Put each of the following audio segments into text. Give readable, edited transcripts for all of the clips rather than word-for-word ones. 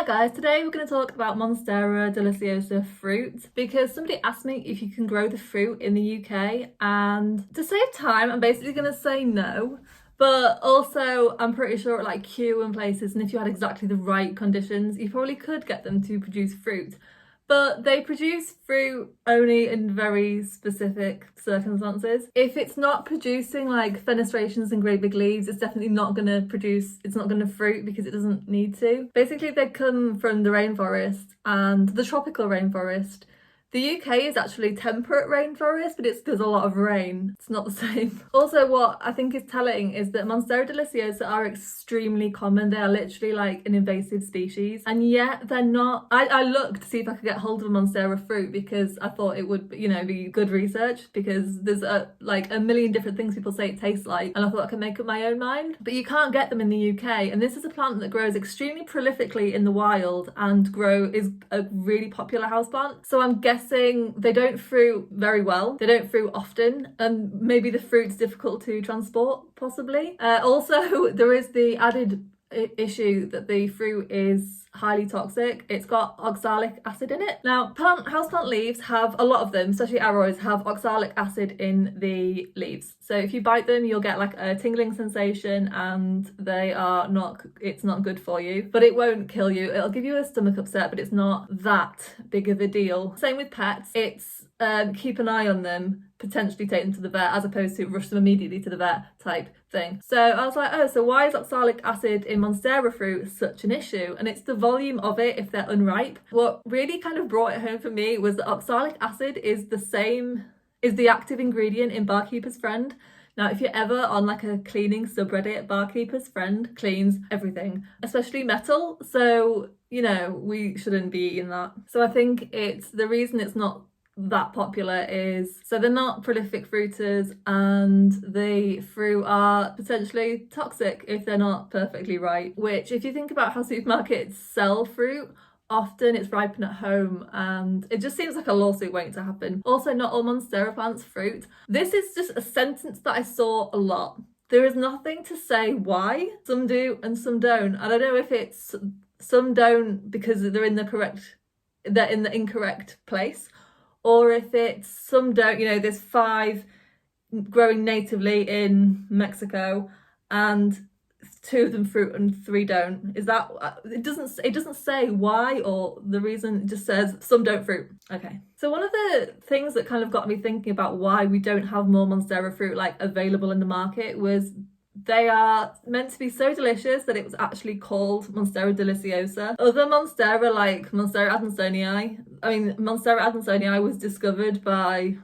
guys, today we're going to talk about Monstera Deliciosa fruit because somebody asked me if you can grow the fruit in the UK, and to save time I'm basically going to say no, but also I'm pretty sure at like Kew and places, and if you had exactly the right conditions you probably could get them to produce fruit. But they produce fruit only in very specific circumstances. If it's not producing like fenestrations and great big leaves, it's definitely not going to produce, it's not going to fruit because it doesn't need to. Basically, they come from the rainforest and the tropical rainforest. The UK is actually temperate rainforest, but there's a lot of rain. It's not the same. Also, what I think is telling is that Monstera Deliciosa are extremely common. They are literally like an invasive species, and yet they're not. I looked to see if I could get hold of a Monstera fruit because I thought it would, be good research, because there's a million different things people say it tastes like, and I thought I could make up my own mind. But you can't get them in the UK, and this is a plant that grows extremely prolifically in the wild and is a really popular houseplant. So I'm guessing they don't fruit very well. They don't fruit often, and maybe the fruit's difficult to transport, possibly. Also, there is the added issue that the fruit is highly toxic. It's got oxalic acid in it. Now, houseplant leaves have, a lot of them, especially arrows, have oxalic acid in the leaves. So if you bite them, you'll get like a tingling sensation, and it's not good for you, but it won't kill you. It'll give you a stomach upset, but it's not that big of a deal. Same with pets. It's keep an eye on them, potentially take them to the vet, as opposed to rush them immediately to the vet type thing. So I was like, oh, so why is oxalic acid in Monstera fruit such an issue? And it's the volume of it if they're unripe. What really kind of brought it home for me was that oxalic acid is the active ingredient in Barkeeper's Friend. Now, if you're ever on like a cleaning subreddit, Barkeeper's Friend cleans everything, especially metal. So, we shouldn't be eating that. So I think the reason it's not that popular is so they're not prolific fruiters, and the fruit are potentially toxic if they're not perfectly ripe, which, if you think about how supermarkets sell fruit, often it's ripened at home, and it just seems like a lawsuit waiting to happen. Also, not all Monstera plants fruit. This is just a sentence that I saw a lot. There is nothing to say why. Some do and some don't. I don't know if it's some don't because they're in the incorrect place, or if it's some don't, there's 5 growing natively in Mexico and 2 of them fruit and 3 don't. Is that, it doesn't say why or the reason, it just says some don't fruit. Okay. So one of the things that kind of got me thinking about why we don't have more Monstera fruit like available in the market was they are meant to be so delicious that it was actually called Monstera Deliciosa. Other Monstera, like Monstera adansonii was discovered by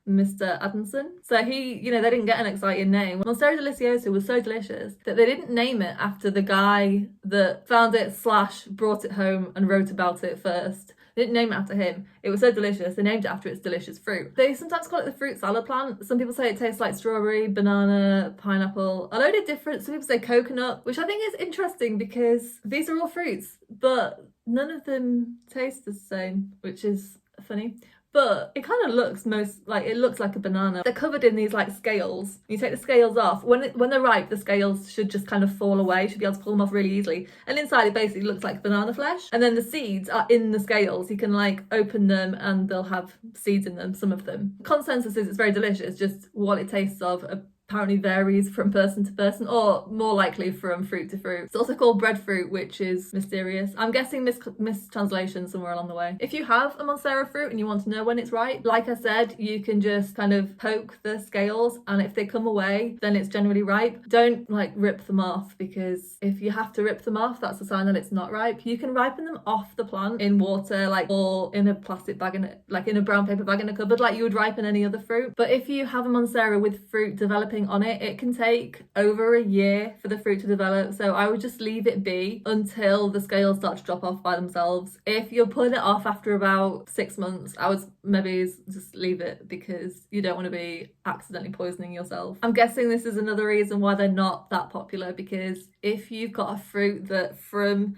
Mr. Adamson. So they didn't get an exciting name. Monstera Deliciosa was so delicious that they didn't name it after the guy that found it / brought it home and wrote about it first. They didn't name it after him. It was so delicious, they named it after its delicious fruit. They sometimes call it the fruit salad plant. Some people say it tastes like strawberry, banana, pineapple, a load of different, some people say coconut, which I think is interesting because these are all fruits, but none of them taste the same, which is funny. But it kind of looks it looks like a banana. They're covered in these like scales. You take the scales off. When they're ripe, the scales should just kind of fall away. You should be able to pull them off really easily. And inside it basically looks like banana flesh. And then the seeds are in the scales. You can like open them and they'll have seeds in them, some of them. Consensus is it's very delicious. Just what it tastes of apparently varies from person to person, or more likely from fruit to fruit. It's also called breadfruit, which is mysterious. I'm guessing mistranslation somewhere along the way. If you have a Monstera fruit and you want to know when it's ripe, like I said, you can just kind of poke the scales, and if they come away, then it's generally ripe. Don't rip them off, because if you have to rip them off, that's a sign that it's not ripe. You can ripen them off the plant in water, or in a plastic bag, in a brown paper bag in a cupboard, like you would ripen any other fruit. But if you have a Monstera with fruit developing on it can take over a year for the fruit to develop. So I would just leave it be until the scales start to drop off by themselves. If you're pulling it off after about 6 months, I would maybe just leave it, because you don't want to be accidentally poisoning yourself. I'm guessing this is another reason why they're not that popular, because if you've got a fruit that from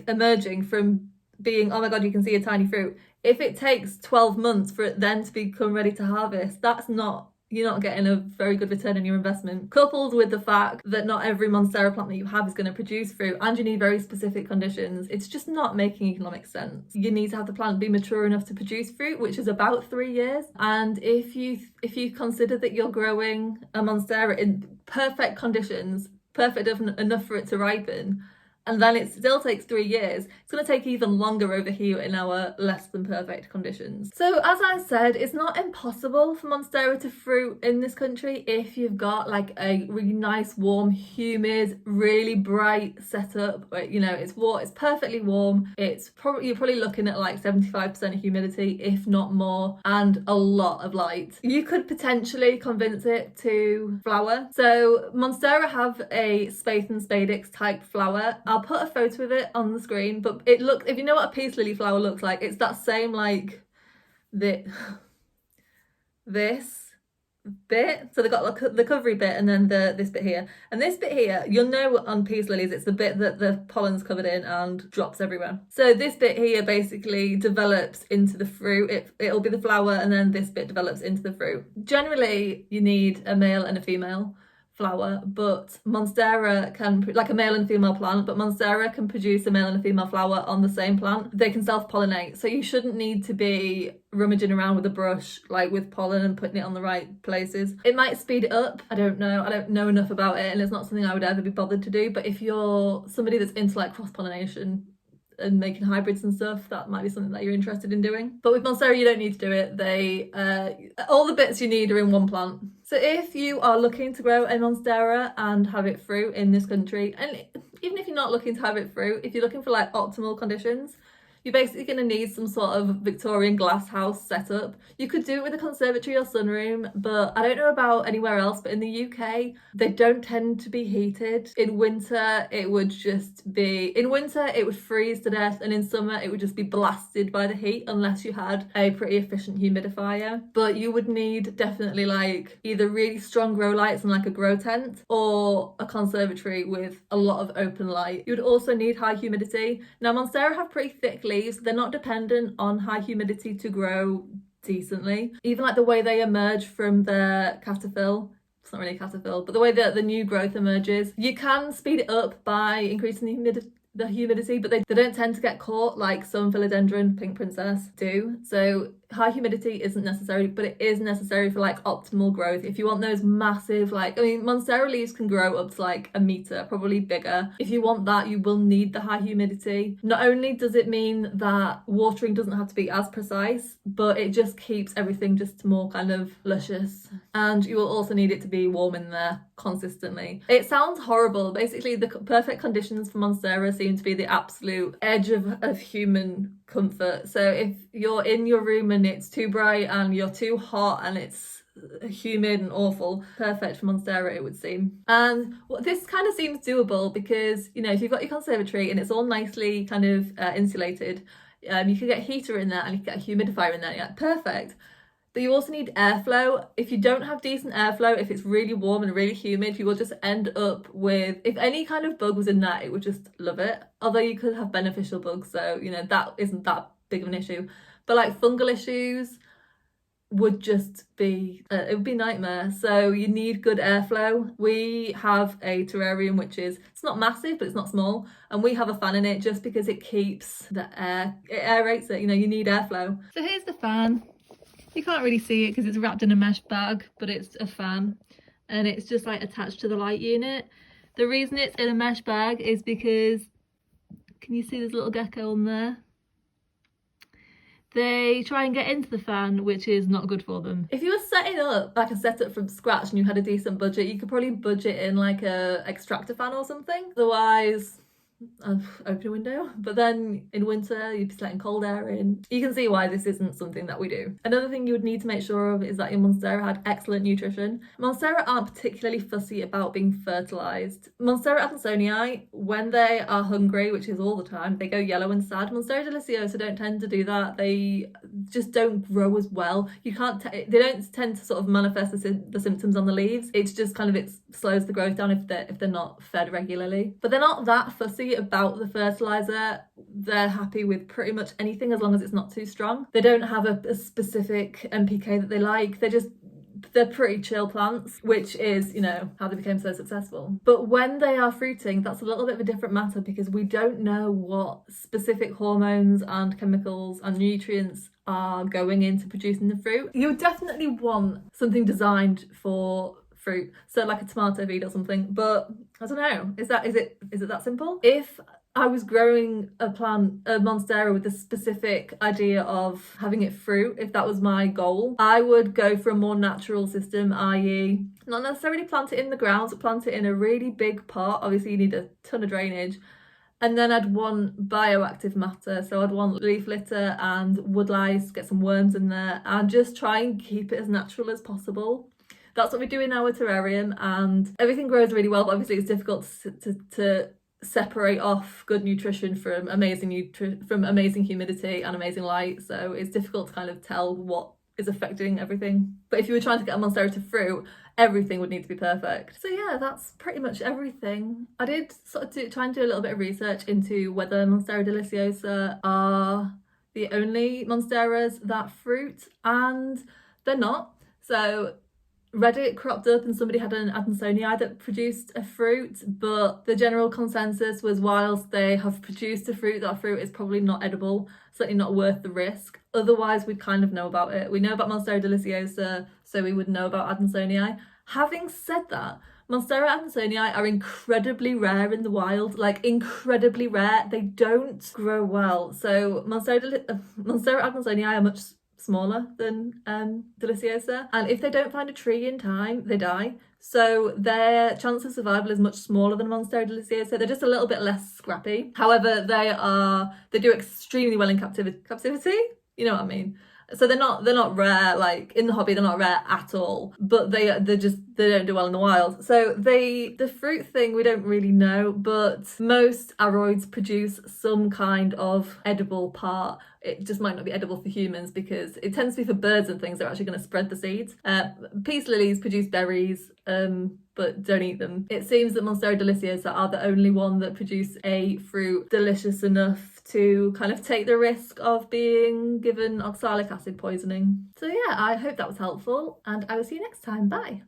emerging from being, oh my god, you can see a tiny fruit, if it takes 12 months for it then to become ready to harvest, that's not you're not getting a very good return on your investment. Coupled with the fact that not every Monstera plant that you have is going to produce fruit, and you need very specific conditions, it's just not making economic sense. You need to have the plant be mature enough to produce fruit, which is about 3 years. And if you consider that you're growing a Monstera in perfect conditions, perfect enough for it to ripen, and then it still takes 3 years, it's going to take even longer over here in our less than perfect conditions. So as I said, it's not impossible for Monstera to fruit in this country if you've got like a really nice, warm, humid, really bright setup. You know, it's warm, it's perfectly warm. You're probably looking at like 75% humidity, if not more, and a lot of light. You could potentially convince it to flower. So Monstera have a Spathe and Spadix type flower. I'll put a photo of it on the screen, but it looks, if you know what a peace lily flower looks like, it's that same like this bit. So they've got like the covery bit and then this bit here. And this bit here, you'll know on peace lilies, it's the bit that the pollen's covered in and drops everywhere. So this bit here basically develops into the fruit. It'll be the flower, and then this bit develops into the fruit. Generally, you need a male and a female flower, but Monstera can, like a male and female plant, but Monstera can produce a male and a female flower on the same plant. They can self-pollinate, so you shouldn't need to be rummaging around with a brush like with pollen and putting it on the right places. It might speed it up, I don't know enough about it, and it's not something I would ever be bothered to do. But if you're somebody that's into like cross-pollination and making hybrids and stuff, that might be something that you're interested in doing. But with Monstera, you don't need to do it. They all the bits you need are in one plant. So if you are looking to grow a Monstera and have it fruit in this country, and even if you're not looking to have it fruit, if you're looking for like optimal conditions, you're basically going to need some sort of Victorian glass house setup. You could do it with a conservatory or sunroom, but I don't know about anywhere else, but in the UK, they don't tend to be heated. In winter, it would freeze to death, and in summer, it would just be blasted by the heat unless you had a pretty efficient humidifier. But you would need definitely like either really strong grow lights and like a grow tent, or a conservatory with a lot of open light. You would also need high humidity. Now, Monstera have pretty thick leaves. They're not dependent on high humidity to grow decently. Even like the way they emerge from their cataphyll, it's not really a cataphyll, but the way that the new growth emerges, you can speed it up by increasing the humidity, but they don't tend to get caught like some philodendron pink princess do. So high humidity isn't necessary, but it is necessary for like optimal growth. If you want those massive, like, I mean, Monstera leaves can grow up to like a meter, probably bigger. If you want that, you will need the high humidity. Not only does it mean that watering doesn't have to be as precise, but it just keeps everything just more kind of luscious. And you will also need it to be warm in there consistently. It sounds horrible. Basically, the perfect conditions for Monstera seem to be the absolute edge of human comfort. So if you're in your room and it's too bright and you're too hot and it's humid and awful, perfect for Monstera, it would seem. And this kind of seems doable because, you know, if you've got your conservatory and it's all nicely kind of insulated, you could get a heater in there and you could get a humidifier in there. Yeah, perfect. But you also need airflow. If you don't have decent airflow, if it's really warm and really humid, you will just end up with, if any kind of bug was in that, it would just love it. Although you could have beneficial bugs, so, you know, that isn't that big of an issue. But like fungal issues would just be, it would be a nightmare. So you need good airflow. We have a terrarium, which is, it's not massive, but it's not small. And we have a fan in it just because it keeps the air, it aerates it, you know, you need airflow. So here's the fan. You can't really see it because it's wrapped in a mesh bag, but it's a fan and it's just like attached to the light unit. The reason it's in a mesh bag is because, can you see this little gecko on there? They try and get into the fan, which is not good for them. If you were setting up like a setup from scratch and you had a decent budget, you could probably budget in like a extractor fan or something. Otherwise, open a window, but then in winter you'd be letting cold air in. You can see why this isn't something that we do. Another thing you would need to make sure of is that your Monstera had excellent nutrition. Monstera aren't particularly fussy about being fertilized. Monstera adansonii, when they are hungry, which is all the time, they go yellow and sad. Monstera Deliciosa don't tend to do that. They just don't grow as well. You can't they don't tend to sort of manifest the symptoms on the leaves. It's just kind of, it slows the growth down if they're not fed regularly. But they're not that fussy about the fertilizer. They're happy with pretty much anything as long as it's not too strong. They don't have a specific NPK that they like. they're pretty chill plants, which is, you know, how they became so successful. But when they are fruiting, that's a little bit of a different matter because we don't know what specific hormones and chemicals and nutrients are going into producing the fruit. You would definitely want something designed for fruit, so like a tomato feed or something, but I don't know, is it that simple? If I was growing a plant, a Monstera, with the specific idea of having it fruit, if that was my goal, I would go for a more natural system, i.e. not necessarily plant it in the ground, but plant it in a really big pot. Obviously you need a ton of drainage. And then I'd want bioactive matter, so I'd want leaf litter and wood lice, get some worms in there, and just try and keep it as natural as possible. That's what we do in our terrarium, and everything grows really well, but obviously it's difficult to separate off good nutrition from amazing humidity and amazing light, so it's difficult to kind of tell what is affecting everything. But if you were trying to get a Monstera to fruit, everything would need to be perfect. So yeah, that's pretty much everything. I did sort of try and do a little bit of research into whether Monstera Deliciosa are the only Monsteras that fruit, and they're not. So Reddit cropped up and somebody had an Adansonii that produced a fruit, but the general consensus was whilst they have produced a fruit, that fruit is probably not edible, certainly not worth the risk. Otherwise, we'd kind of know about it. We know about Monstera Deliciosa, so we would know about Adansonii. Having said that, Monstera Adansonii are incredibly rare in the wild, like incredibly rare. They don't grow well. So Monstera Adansonii are much smaller than Deliciosa, and if they don't find a tree in time, they die. So their chance of survival is much smaller than Monstera Deliciosa. They're just a little bit less scrappy. However, they do extremely well in captivity. You know what I mean? So they're not rare, like in the hobby, they're not rare at all, but they don't do well in the wild. So the fruit thing, we don't really know, but most aroids produce some kind of edible part. It just might not be edible for humans because it tends to be for birds and things that are actually going to spread the seeds. Peace lilies produce berries, but don't eat them. It seems that Monstera Deliciosa are the only one that produce a fruit delicious enough to kind of take the risk of being given oxalic acid poisoning. So yeah, I hope that was helpful, and I will see you next time. Bye.